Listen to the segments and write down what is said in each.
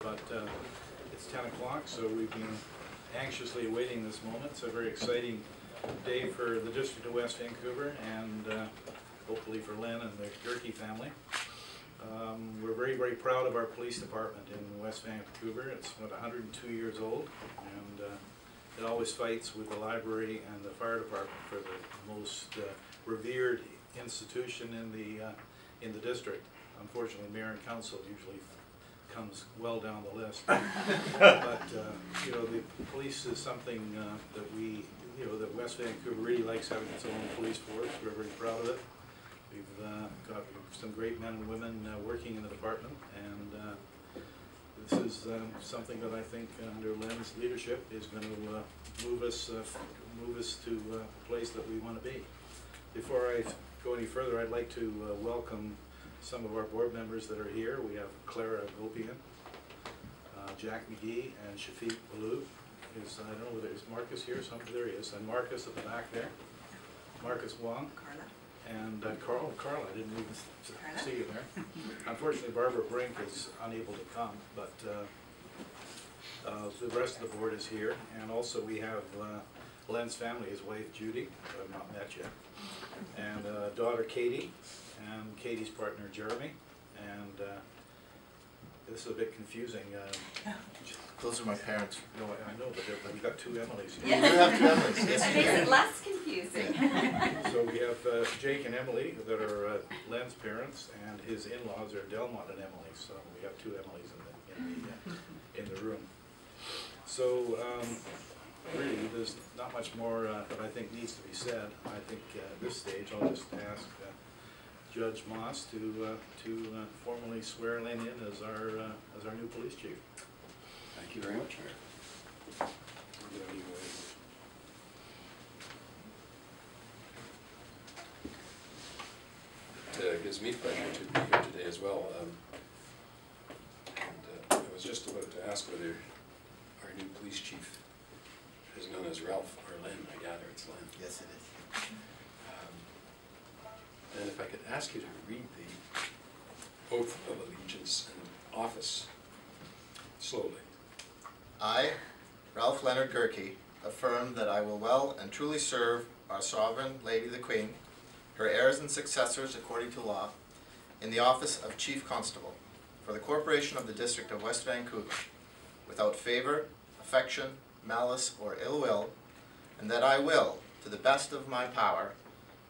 but it's 10 o'clock, so we've been anxiously awaiting this moment. It's a very exciting day for the District of West Vancouver and hopefully for Len and the Goerke family. We're very, very proud of our police department in West Vancouver. It's about 102 years old, and it always fights with the library and the fire department for the most revered institution in the district. Unfortunately, mayor and council usually comes well down the list. But you know, the police is something that West Vancouver really likes having its own police force. We're very proud of it. We've got some great men and women working in the department, and this is something that I think under Len's leadership is going to move us to a place that we want to be. Before I go any further, I'd like to welcome some of our board members that are here. We have Clara Gopian, Jack McGee, and Shafiq Baloo. I don't know whether is Marcus here, there he is, and Marcus at the back there. Marcus Wong. Carla. And Carla, I didn't even see you there. Unfortunately, Barbara Brink is unable to come, but the rest of the board is here. And also we have Len's family, his wife Judy, who I've not met yet, and daughter Katie, and Katie's partner Jeremy. And this is a bit confusing. Those are my parents. No, I know, but we've got two Emilys here. Yeah. You have two Emilys. Yes, It makes it less confusing. So we have Jake and Emily that are Len's parents, and his in-laws are Delmont and Emily. So we have two Emilys in the room. So really, there's not much more that I think needs to be said. I think at this stage, I'll just ask Judge Moss to formally swear Len in as our new police chief. Thank you very much, Mayor. It gives me pleasure to be here today as well. I was just about to ask whether our new police chief is known as Ralph or Len. I gather it's Len. Yes, it is. And if I could ask you to read the oath of allegiance and office slowly. I, Ralph Leonard Goerke, affirm that I will well and truly serve our Sovereign Lady the Queen, her heirs and successors according to law, in the office of Chief Constable for the Corporation of the District of West Vancouver, without favour, affection, malice, or ill will, and that I will, to the best of my power,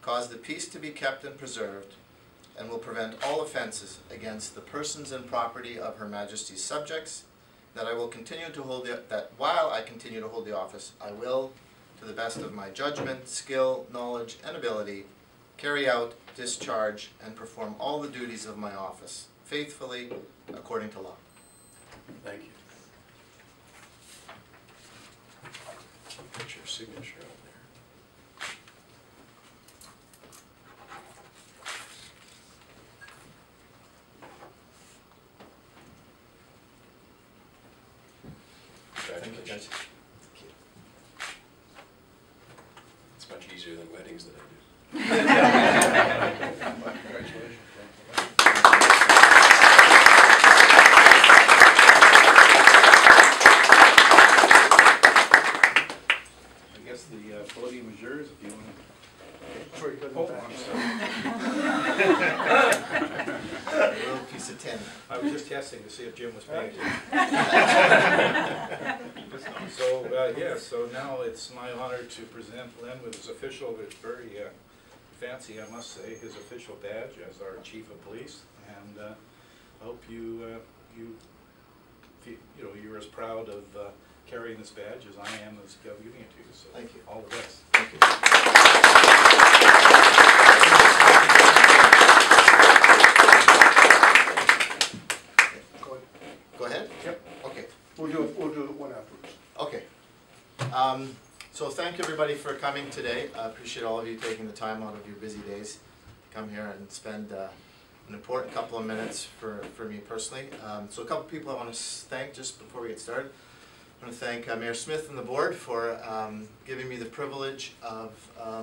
cause the peace to be kept and preserved, and will prevent all offences against the persons and property of Her Majesty's subjects, that I will continue to hold that while I continue to hold the office, I will, to the best of my judgment, skill, knowledge, and ability, carry out, discharge, and perform all the duties of my office, faithfully, according to law. Thank you. Put your signature on there. Thank you, Judge. It's much easier than weddings that I do. Congratulations. I guess the podium is yours if you want to. Before you go to the Oh, back. I'm sorry. A little piece of tin. I was just testing to see if Jim was paying attention. So so now it's my honor to present Len with his official, it's very fancy, I must say, his official badge as our Chief of Police, and I hope you're as proud of carrying this badge as I am as giving it to you. So thank you. All the best. Thank you. Go ahead. Yep. Okay. We'll do it one afterwards. Okay. So thank you everybody for coming today. I appreciate all of you taking the time out of your busy days to come here and spend an important couple of minutes for me personally. So a couple people I want to thank just before we get started. I want to thank Mayor Smith and the board for giving me the privilege of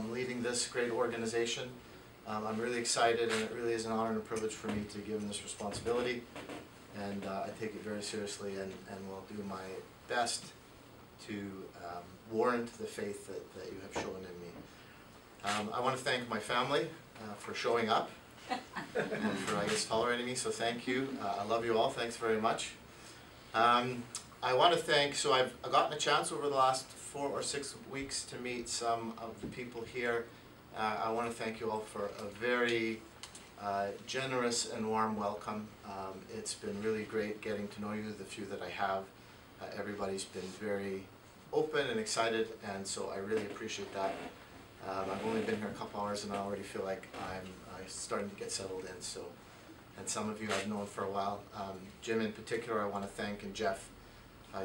leading this great organization. I'm really excited, and it really is an honor and a privilege for me to give them this responsibility. and I take it very seriously, and will do my best to warrant the faith that you have shown in me. I want to thank my family for showing up and for, I guess, tolerating me, so thank you. I love you all. Thanks very much. I want to thank, so I've gotten a chance over the last 4 or 6 weeks to meet some of the people here. I want to thank you all for a very generous and warm welcome. It's been really great getting to know you, the few that I have. Everybody's been very open and excited, and so I really appreciate that. I've only been here a couple hours and I already feel like I'm starting to get settled in. So, and some of you I've known for a while. Jim in particular I want to thank, and Jeff.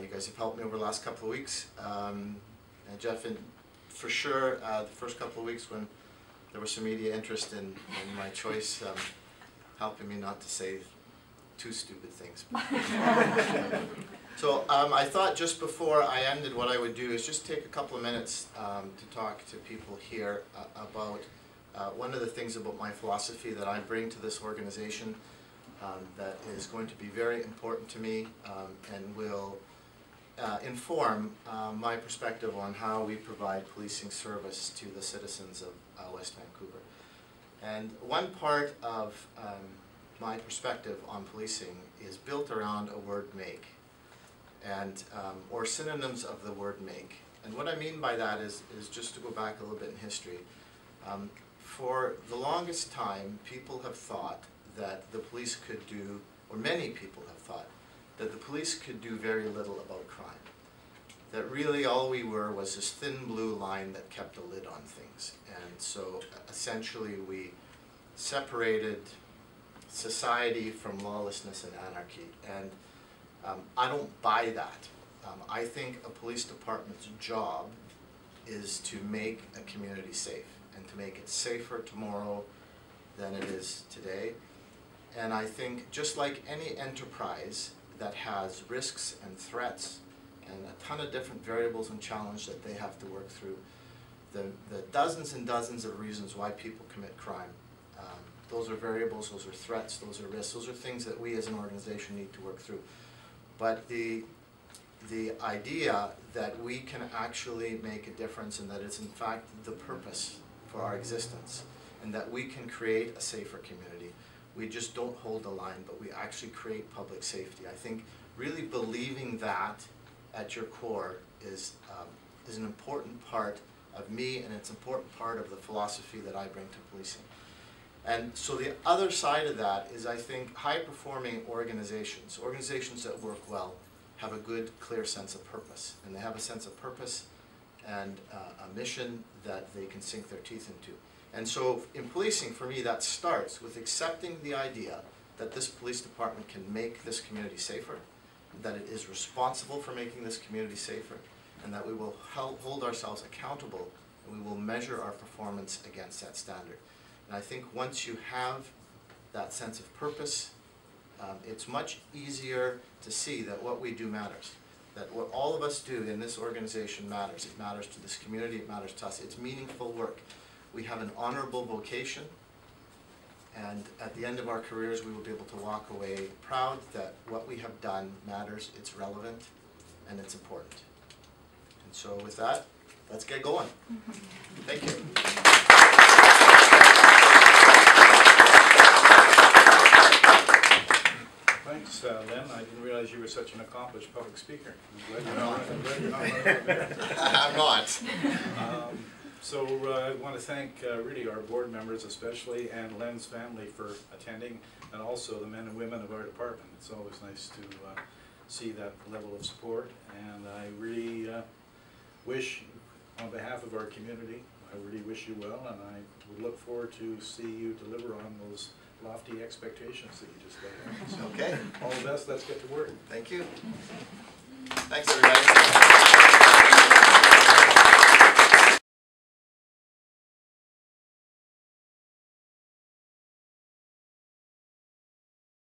You guys have helped me over the last couple of weeks. And Jeff, for sure, the first couple of weeks when there was some media interest in my choice, helping me not to say too stupid things. So I thought just before I ended, what I would do is just take a couple of minutes to talk to people here about one of the things about my philosophy that I bring to this organization that is going to be very important to me and will inform my perspective on how we provide policing service to the citizens of West Vancouver. And one part of my perspective on policing is built around a word make, and or synonyms of the word make. And what I mean by that is just to go back a little bit in history. For the longest time, people have thought that the police could do, or many people have thought, that the police could do very little about crime. That really all we were was this thin blue line that kept a lid on things. And so essentially we separated society from lawlessness and anarchy. And I don't buy that. I think a police department's job is to make a community safe and to make it safer tomorrow than it is today. And I think just like any enterprise that has risks and threats and a ton of different variables and challenges that they have to work through, the dozens and dozens of reasons why people commit crime, those are variables, those are threats, those are risks, those are things that we as an organization need to work through. But the idea that we can actually make a difference and that it's in fact the purpose for our existence and that we can create a safer community. We just don't hold the line, but we actually create public safety. I think really believing that at your core is an important part of me, and it's an important part of the philosophy that I bring to policing. And so the other side of that is, I think, high-performing organizations, organizations that work well, have a good, clear sense of purpose. And they have a sense of purpose and a mission that they can sink their teeth into. And so in policing, for me, that starts with accepting the idea that this police department can make this community safer, that it is responsible for making this community safer, and that we will hold ourselves accountable and we will measure our performance against that standard. And I think once you have that sense of purpose, it's much easier to see that what we do matters. That what all of us do in this organization matters. It matters to this community, it matters to us. It's meaningful work. We have an honorable vocation, and at the end of our careers we will be able to walk away proud that what we have done matters, it's relevant, and it's important. And so with that, let's get going. Thank you. Thanks, Len. I didn't realize you were such an accomplished public speaker. I'm glad you're not running for mayor. I'm not. So I want to thank really our board members especially, and Len's family for attending, and also the men and women of our department. It's always nice to see that level of support, and I really wish, on behalf of our community, I really wish you well, and I would look forward to see you deliver on those lofty expectations that you just laid out. So Okay. all the best. Let's get to work. Thank you. Thanks, everybody.